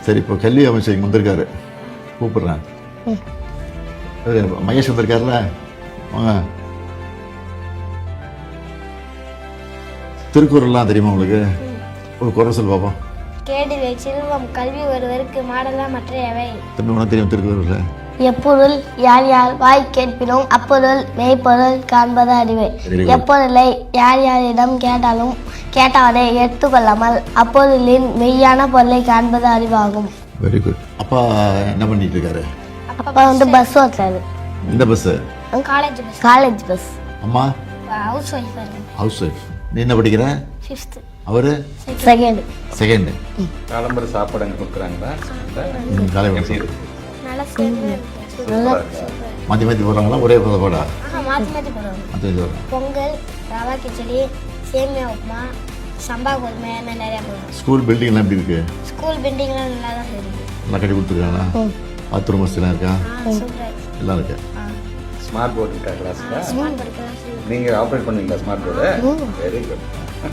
சரி, இப்போ கல்வி அமைச்சர் இங்கே வந்திருக்காரு, கூப்பிடுறேன். மகேஷ் வந்திருக்காருல்ல, வாங்க. திருக்குறள்லாம் தெரியுமா உங்களுக்கு? ஒரு குறள் சொல் பாப்போம். கேடிலே செல்வம் கல்வி ஒருவருக்கு மாடலா மற்றையவை. தம்பி உனக்கு தெரியும் திருக்குறள்? எப்பொருள் யார் யார் வாய் கேட்பினும் அப்பொருள் மெய்ப்பொருள் காண்பது அறிவு. எப்பொருளை யார் யாரிடம் கேட்டாலே எடுத்துக்கொள்ளாமல் அப்பொருளின் மெய்யான பொருளை காண்பது அறிவாகும். Very good. அப்பா என்ன பண்ணிட்டு இருக்காரு? அப்பா வந்து பஸ் ஓட்டுறாரு. இந்த பஸ்? College bus. அம்மா ஹவுஸ் ஒய்ஃப். House wife. நீ என்ன படிக்கிற? 5th. அவரு செகண்ட். காலம்பர சாப்பாடு அங்கே கொடுக்குறாங்களா? காலை மாற்றி மாற்றி போடுறாங்களா? ஒரே போடா? மாற்றி போடுறாங்க. பொங்கல், ரவா கிச்சடி, சேமியா உப்புமா, சம்பா கோதுமை அந்த நிறையா போடுறாங்க. ஸ்கூல் பில்டிங்லாம் எப்படி இருக்கு? ஸ்கூல் பில்டிங்லாம் நல்லா தான் இருக்கு. நல்லா கட்டி கொடுத்துருக்காங்களா? பாத்ரூம் வசதிலாம் இருக்கா? எல்லாம் இருக்கு. ஸ்மார்ட் போர்டு இருக்கா கிளாஸ்ல? நீங்கள் ஆப்ரேட் பண்ணுவீங்களா ஸ்மார்ட் போர்டு? Very good.